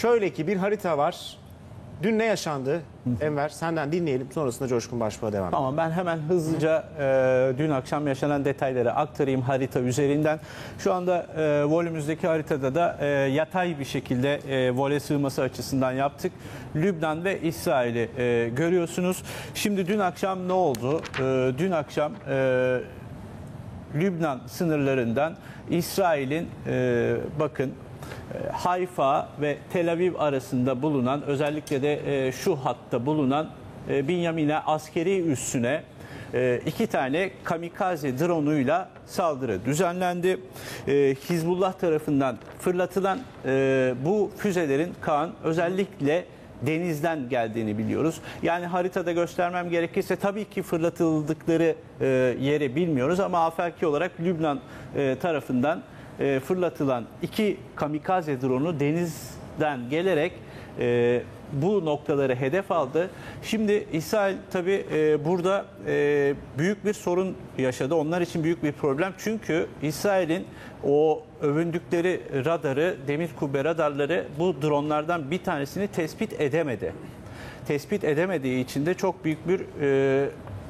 şöyle ki bir harita var. Dün ne yaşandı? Enver senden dinleyelim. Sonrasında Coşkun Başbuğ'a devam edelim. Tamam, ben hemen hızlıca dün akşam yaşanan detayları aktarayım harita üzerinden. Şu anda volümüzdeki haritada da yatay bir şekilde vole sığması açısından yaptık. Lübnan ve İsrail'i görüyorsunuz. Şimdi dün akşam ne oldu? Dün akşam Lübnan sınırlarından İsrail'in bakın Hayfa ve Tel Aviv arasında bulunan, özellikle de şu hatta bulunan Binyamina askeri üssüne 2 tane kamikaze drone'uyla saldırı düzenlendi. Hizbullah tarafından fırlatılan bu füzelerin Kaan özellikle denizden geldiğini biliyoruz. Yani haritada göstermem gerekirse tabii ki fırlatıldıkları yeri bilmiyoruz ama afaki olarak Lübnan tarafından fırlatılan 2 kamikaze drone'u denizden gelerek bu noktaları hedef aldı. Şimdi İsrail tabii burada büyük bir sorun yaşadı. Onlar için büyük bir problem. Çünkü İsrail'in o övündükleri radarı, demir kubbe radarları bu dronlardan bir tanesini tespit edemedi. Tespit edemediği için de çok büyük bir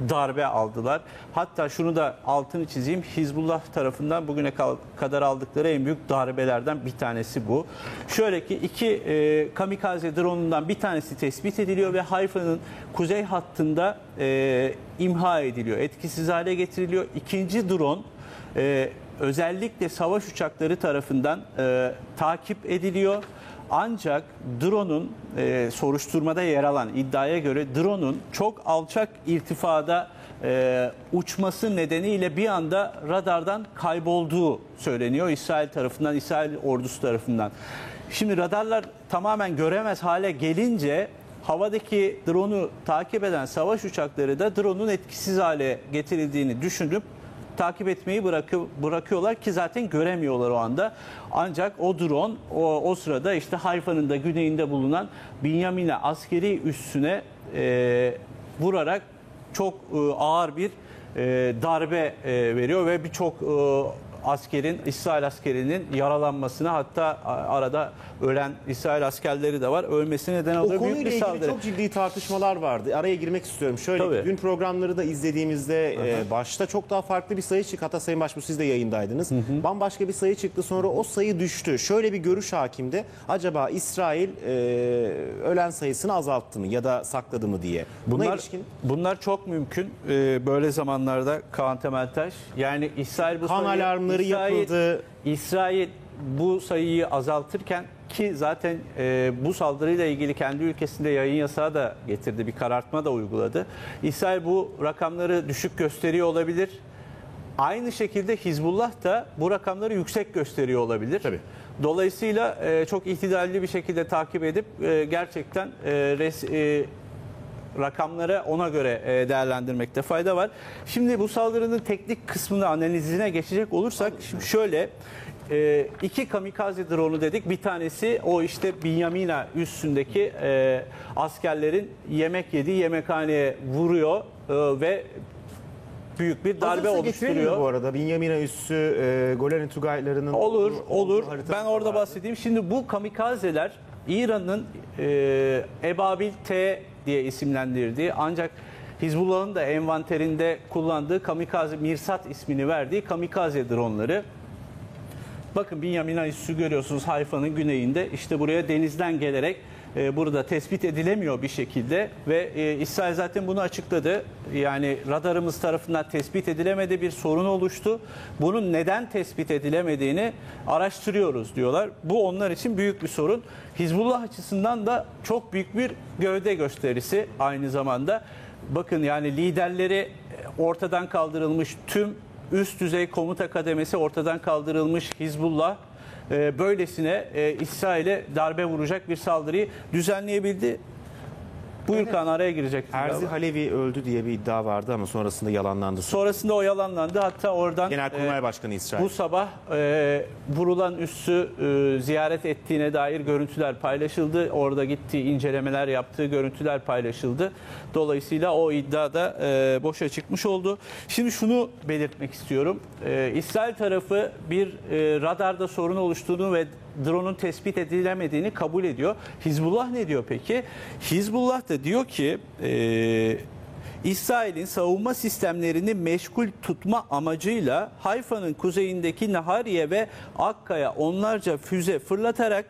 darbe aldılar. Hatta şunu da altını çizeyim. Hizbullah tarafından bugüne kadar aldıkları en büyük darbelerden bir tanesi bu. Şöyle ki 2 kamikaze drone'undan bir tanesi tespit ediliyor ve Hayfa'nın kuzey hattında imha ediliyor. Etkisiz hale getiriliyor. İkinci drone özellikle savaş uçakları tarafından takip ediliyor. Ancak drone'un soruşturmada yer alan iddiaya göre drone'un çok alçak irtifada uçması nedeniyle bir anda radardan kaybolduğu söyleniyor İsrail tarafından, İsrail ordusu tarafından. Şimdi radarlar tamamen göremez hale gelince havadaki drone'u takip eden savaş uçakları da drone'un etkisiz hale getirildiğini düşünüp takip etmeyi bırakıyorlar ki zaten göremiyorlar o anda. Ancak o drone o sırada işte Hayfa'nın da güneyinde bulunan Binyamina askeri üssüne vurarak çok ağır bir darbe veriyor ve birçok İsrail askerinin yaralanmasına, hatta arada ölen İsrail askerleri de var. Ölmesine neden oluyor. O konuyla ilgili çok ciddi tartışmalar vardı. Araya girmek istiyorum. Şöyle, dün programları da izlediğimizde başta çok daha farklı bir sayı çıktı. Hatta Sayın Başbuğ siz de yayındaydınız. Bambaşka bir sayı çıktı. Sonra o sayı düştü. Şöyle bir görüş hakimdi. Acaba İsrail ölen sayısını azalttı mı ya da sakladı mı diye. Bunlar çok mümkün. Böyle zamanlarda Kaan Temeltaş. Yani İsrail bu kan alarmları yapıldı. İsrail bu sayıyı azaltırken ki zaten bu saldırıyla ilgili kendi ülkesinde yayın yasağı da getirdi, bir karartma da uyguladı. İsrail bu rakamları düşük gösteriyor olabilir. Aynı şekilde Hizbullah da bu rakamları yüksek gösteriyor olabilir. Tabii. Dolayısıyla çok ihtidalli bir şekilde takip edip gerçekten rakamları ona göre değerlendirmekte fayda var. Şimdi bu saldırının teknik kısmını, analizine geçecek olursak, şimdi şöyle 2 kamikaze drone'u dedik. Bir tanesi o işte Binyamina üssündeki askerlerin yemek yediği yemekhaneye vuruyor ve büyük bir darbe oluşturuyor. Bu arada Binyamina üssü Golani Tugaylarının olur. Ben orada bahsedeyim. Şimdi bu kamikazeler İran'ın Ebabil T diye isimlendirdiği, ancak Hizbullah'ın da envanterinde kullandığı kamikaze, Mirsat ismini verdiği kamikaze dronları. Bakın Binyamina üssü görüyorsunuz Hayfa'nın güneyinde. İşte buraya denizden gelerek burada tespit edilemiyor bir şekilde ve İsrail zaten bunu açıkladı. Yani radarımız tarafından tespit edilemedi, bir sorun oluştu. Bunun neden tespit edilemediğini araştırıyoruz diyorlar. Bu onlar için büyük bir sorun. Hizbullah açısından da çok büyük bir gövde gösterisi aynı zamanda. Bakın yani liderleri ortadan kaldırılmış, tüm üst düzey komuta kademesi ortadan kaldırılmış Hizbullah böylesine İsrail'e darbe vuracak bir saldırıyı düzenleyebildi. Buyur Kaan, araya girecek. Erzi Halevi öldü diye bir iddia vardı ama sonrasında yalanlandı. Sonrasında o yalanlandı. Hatta oradan Genelkurmay Başkanı İsrail bu sabah vurulan üssü ziyaret ettiğine dair görüntüler paylaşıldı. Orada gittiği, incelemeler yaptığı görüntüler paylaşıldı. Dolayısıyla o iddia da boşa çıkmış oldu. Şimdi şunu belirtmek istiyorum. İsrail tarafı bir radarda sorun oluştuğunu ve drone'un tespit edilemediğini kabul ediyor. Hizbullah ne diyor peki? Hizbullah da diyor ki İsrail'in savunma sistemlerini meşgul tutma amacıyla Hayfa'nın kuzeyindeki Nahariye ve Akka'ya onlarca füze fırlatarak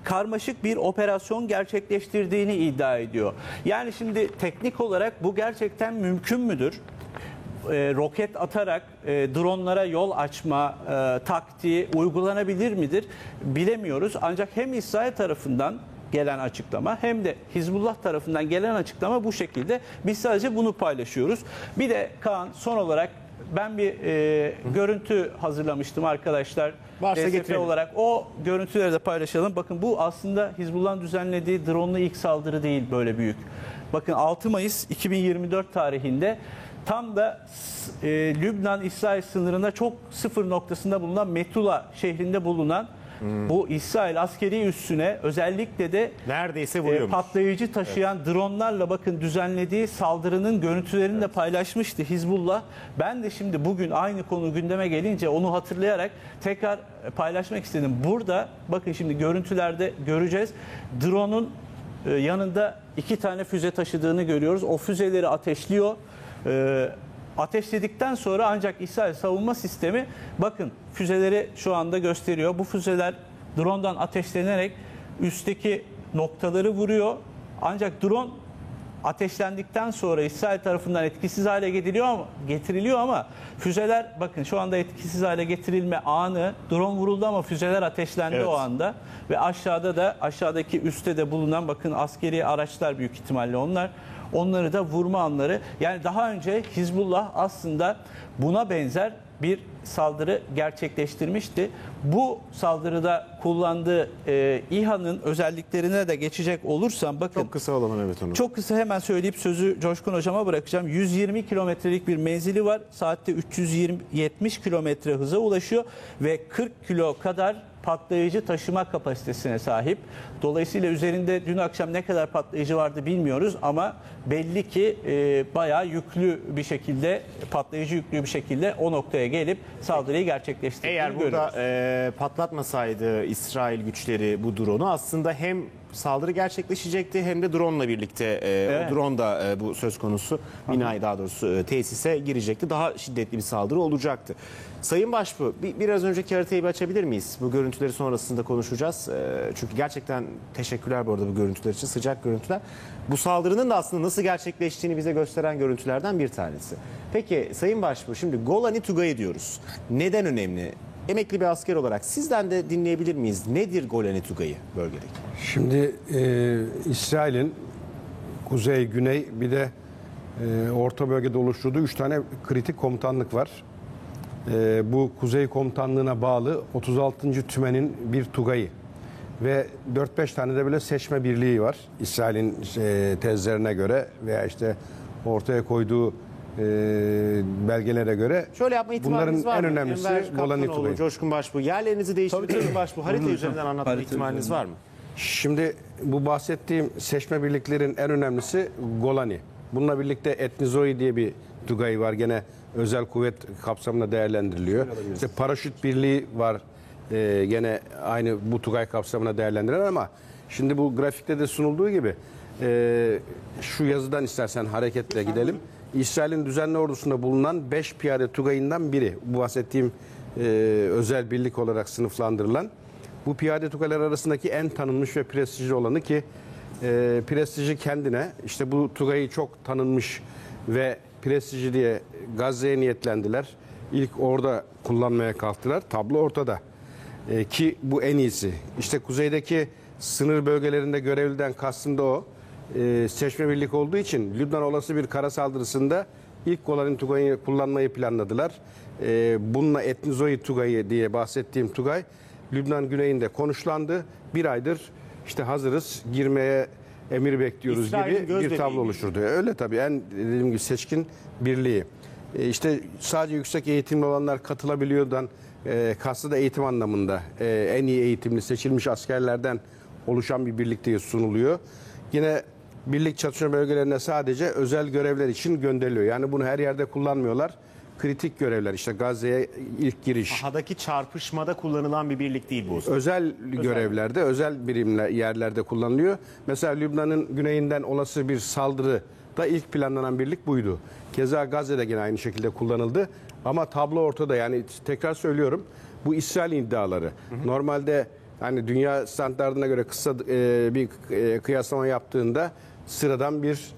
karmaşık bir operasyon gerçekleştirdiğini iddia ediyor. Yani şimdi teknik olarak bu gerçekten mümkün müdür? Roket atarak dronlara yol açma taktiği uygulanabilir midir? Bilemiyoruz. Ancak hem İsrail tarafından gelen açıklama hem de Hizbullah tarafından gelen açıklama bu şekilde. Biz sadece bunu paylaşıyoruz. Bir de Kaan, son olarak ben bir görüntü hazırlamıştım arkadaşlar. Varsa DSP getirelim. olarak o görüntüleri de paylaşalım. Bakın bu aslında Hizbullah'ın düzenlediği drone'lu ilk saldırı değil böyle büyük. Bakın 6 Mayıs 2024 tarihinde tam da Lübnan-İsrail sınırında çok sıfır noktasında bulunan Metula şehrinde bulunan bu İsrail askeri üssüne özellikle de Neredeyse vuruyormuş. patlayıcı taşıyan dronlarla bakın düzenlediği saldırının görüntülerini de paylaşmıştı Hizbullah. Ben de şimdi bugün aynı konu gündeme gelince onu hatırlayarak tekrar paylaşmak istedim. Burada bakın şimdi görüntülerde göreceğiz. Drone'un yanında 2 tane füze taşıdığını görüyoruz. O füzeleri ateşliyor. Ateşledikten sonra ancak İsrail savunma sistemi bakın füzeleri şu anda gösteriyor. Bu füzeler drone'dan ateşlenerek üstteki noktaları vuruyor. Ancak drone ateşlendikten sonra İsrail tarafından etkisiz hale getiriliyor ama füzeler bakın şu anda etkisiz hale getirilme anı, drone vuruldu ama füzeler ateşlendi o anda ve aşağıdaki üstte de bulunan bakın askeri araçlar büyük ihtimalle onları da vurma anları. Yani daha önce Hizbullah aslında buna benzer bir saldırı gerçekleştirmişti. Bu saldırıda kullandığı İHA'nın özelliklerine de geçecek olursam bakın. Çok kısa olalım evet onu. Çok kısa hemen söyleyip sözü Coşkun Hocam'a bırakacağım. 120 kilometrelik bir menzili var. Saatte 370 kilometre hıza ulaşıyor ve 40 kilo kadar patlayıcı taşıma kapasitesine sahip. Dolayısıyla üzerinde dün akşam ne kadar patlayıcı vardı bilmiyoruz ama belli ki bayağı yüklü bir şekilde, patlayıcı yüklü bir şekilde o noktaya gelip saldırıyı gerçekleştirdiğini Eğer burada patlatmasaydı İsrail güçleri bu drone'u aslında hem saldırı gerçekleşecekti hem de drone'la birlikte o drone da bu söz konusu binayı daha doğrusu tesise girecekti. Daha şiddetli bir saldırı olacaktı. Sayın Başbuğ biraz önceki haritayı bir açabilir miyiz? Bu görüntüleri sonrasında konuşacağız. Çünkü gerçekten teşekkürler bu arada bu görüntüler için. Sıcak görüntüler. Bu saldırının da aslında nasıl gerçekleştiğini bize gösteren görüntülerden bir tanesi. Peki Sayın Başbuğ şimdi Golani Tugayı diyoruz. Neden önemli? Emekli bir asker olarak sizden de dinleyebilir miyiz? Nedir Golani Tugayı bölgedeki? Şimdi İsrail'in kuzey, güney bir de orta bölgede oluşturduğu 3 tane kritik komutanlık var. Bu kuzey komutanlığına bağlı 36. Tümen'in bir Tugayı ve 4-5 tane de böyle seçme birliği var. İsrail'in tezlerine göre veya işte ortaya koyduğu belgelere göre. Şöyle yapma ihtimaliniz bunların var en mı? önemlisi Enver Golani Kaptanoğlu, Tugayı. Coşkun Başbuğ. Yerlerinizi değiştirip Sayın Başbuğ harita üzerinden anlatma Harita ihtimaliniz üzerinden. var mı? Şimdi bu bahsettiğim seçme birliklerin en önemlisi Golani. Bununla birlikte Etnizoi diye bir Tugayı var. Gene özel kuvvet kapsamında değerlendiriliyor. İşte paraşüt birliği var. Gene aynı bu Tugay kapsamına değerlendirilen ama şimdi bu grafikte de sunulduğu gibi şu yazıdan istersen hareketle gidelim. İsrail'in düzenli ordusunda bulunan 5 piyade Tugayı'ndan biri. Bu bahsettiğim özel birlik olarak sınıflandırılan. Bu piyade Tugaylar arasındaki en tanınmış ve prestijli olanı ki prestiji kendine işte bu Tugayı çok tanınmış ve prestijli diye Gazze'ye niyetlendiler. İlk orada kullanmaya kalktılar. Tablo ortada. Ki bu en iyisi. İşte kuzeydeki sınır bölgelerinde görevliden kastım da o. Seçme birlik olduğu için Lübnan olası bir kara saldırısında ilk Golani Tugay'ı kullanmayı planladılar. Bununla Etnizoi Tugayı diye bahsettiğim Tugay Lübnan güneyinde konuşlandı. Bir aydır işte hazırız, girmeye emir bekliyoruz İsrail'in gibi bir tablo oluşturdu. Öyle tabii en dediğim gibi seçkin birliği. İşte sadece yüksek eğitimli olanlar katılabiliyordan kastı da eğitim anlamında en iyi eğitimli seçilmiş askerlerden oluşan bir birlik diye sunuluyor. Yine birlik çatışma bölgelerine sadece özel görevler için gönderiliyor. Yani bunu her yerde kullanmıyorlar. kritik görevler, işte Gazze'ye ilk giriş, Sahadaki çarpışmada kullanılan bir birlik değil bu. özel görevlerde, özel birimler yerlerde kullanılıyor. Mesela Lübnan'ın güneyinden olası bir saldırı da ilk planlanan birlik buydu. Keza Gazze'de yine aynı şekilde kullanıldı. Ama tablo ortada, yani tekrar söylüyorum, bu İsrail iddiaları. Normalde hani dünya standartlarına göre kısa bir kıyaslama yaptığında sıradan bir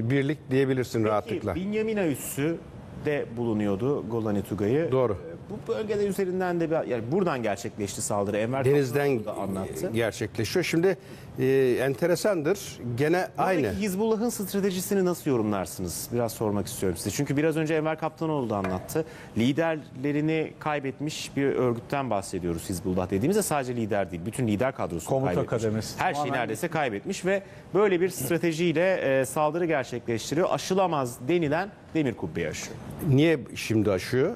birlik diyebilirsin rahatlıkla. Binyamin üssü de bulunuyordu Golani Tugayı. Doğru. Bu bölgede üzerinden de yani buradan gerçekleşti saldırı. Enver Denizden da anlattı. gerçekleşiyor. Şimdi enteresandır. Gene aynı. Buradaki Hizbullah'ın stratejisini nasıl yorumlarsınız? Biraz sormak istiyorum size. Çünkü biraz önce Enver Kaptanoğlu da anlattı. Liderlerini kaybetmiş bir örgütten bahsediyoruz Hizbullah dediğimizde, sadece lider değil. Bütün lider kadrosunu Komuta kaybetmiş. kademesi. Her şeyi neredeyse kaybetmiş ve böyle bir stratejiyle saldırı gerçekleştiriyor. Aşılamaz denilen demir kubbeyi aşıyor. Niye şimdi aşıyor?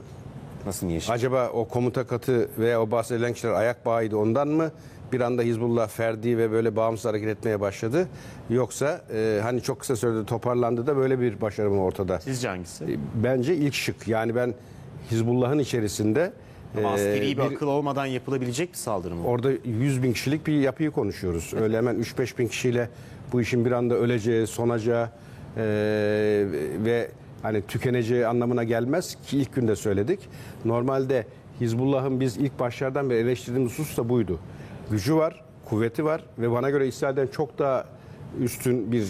Nasıl, niye şimdi? Acaba o komuta katı veya o bahsedilen kişiler ayak bağıydı, ondan mı bir anda Hizbullah ferdi ve böyle bağımsız hareket etmeye başladı? Yoksa hani çok kısa sürede toparlandı da böyle bir başarı mı ortada? Sizce hangisi? Bence ilk şık. Yani ben Hizbullah'ın içerisinde Ama askeri bir akıl olmadan yapılabilecek bir saldırı mı? orada 100 bin kişilik bir yapıyı konuşuyoruz. Öyle hemen 3-5 bin kişiyle bu işin bir anda öleceği, sonacağı ve hani tükeneceği anlamına gelmez ki, ilk günde söyledik. Normalde Hizbullah'ın biz ilk başlardan beri eleştirdiğimiz husus da buydu. Gücü var, kuvveti var ve bana göre İsrail'den çok daha üstün bir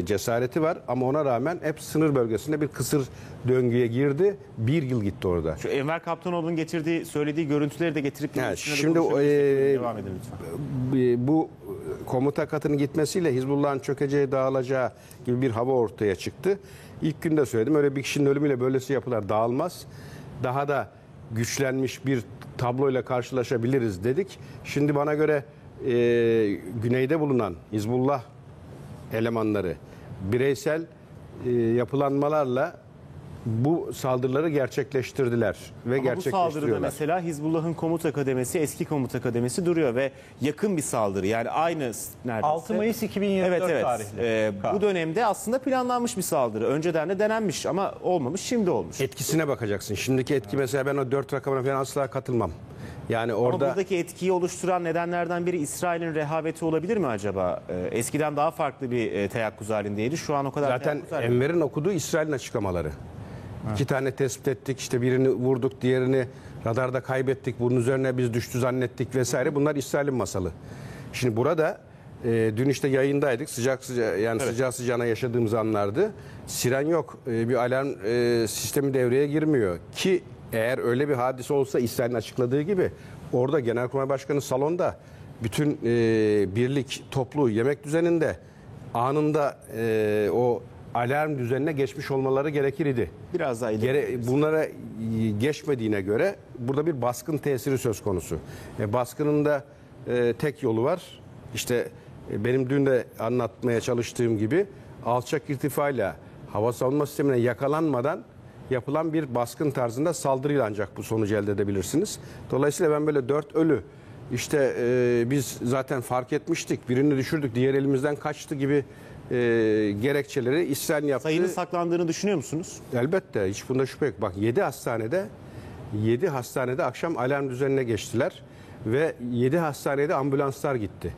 cesareti var. Ama ona rağmen hep sınır bölgesinde bir kısır döngüye girdi. Bir yıl gitti orada. Şu Enver Kaptanoğlu'nun söylediği görüntüleri de getirip Yani üstüne de şimdi konuşabiliriz. Devam edin lütfen. bu komuta katının gitmesiyle Hizbullah'ın çökeceği, dağılacağı gibi bir hava ortaya çıktı. İlk günde söyledim, öyle bir kişinin ölümüyle böylesi yapılar dağılmaz. Daha da güçlenmiş bir tabloyla karşılaşabiliriz dedik. Şimdi bana göre güneyde bulunan Hizbullah elemanları bireysel yapılanmalarla bu saldırıları gerçekleştirdiler ve Ama bu saldırıda gerçekleştiriyorlar. mesela Hizbullah'ın komuta kademesi, eski komuta kademesi duruyor ve yakın bir saldırı. Yani aynı neredeyse. 6 Mayıs 2024 tarihli. Bu dönemde aslında planlanmış bir saldırı. Önceden de denenmiş ama olmamış, şimdi olmuş. Etkisine bakacaksın. Şimdiki etki, mesela ben o 4 rakamına falan asla katılmam. Yani Ama orada buradaki etkiyi oluşturan nedenlerden biri İsrail'in rehaveti olabilir mi acaba? Eskiden daha farklı bir teyakkuz halindeydi. Şu an o kadar zaten teyakkuz halinde. Enver'in okuduğu İsrail'in açıklamaları. 2 tane tespit ettik, işte birini vurduk, diğerini radarda kaybettik, bunun üzerine biz düştü zannettik vesaire. Bunlar İsrail'in masalı. Şimdi burada dün işte yayındaydık, sıcağı sıcağına yaşadığımız anlardı. Siren yok, bir alarm sistemi devreye girmiyor ki eğer öyle bir hadise olsa İsrail'in açıkladığı gibi orada Genelkurmay Başkanı salonda bütün birlik toplu yemek düzeninde anında o alarm düzenine geçmiş olmaları gerekir idi. Biraz daha ileri. Bunlara geçmediğine göre burada bir baskın tesiri söz konusu. Baskının da tek yolu var. İşte benim dün de anlatmaya çalıştığım gibi alçak irtifayla hava savunma sistemine yakalanmadan yapılan bir baskın tarzında saldırıyla ancak bu sonucu elde edebilirsiniz. Dolayısıyla ben böyle 4 ölü, işte biz zaten fark etmiştik, birini düşürdük, diğer elimizden kaçtı gibi gerekçeleri İsrail yaptı. Sayının saklandığını düşünüyor musunuz? Elbette, hiç bunda şüphe yok. Bak 7 hastanede akşam alarm düzenine geçtiler ve 7 hastanede ambulanslar gitti.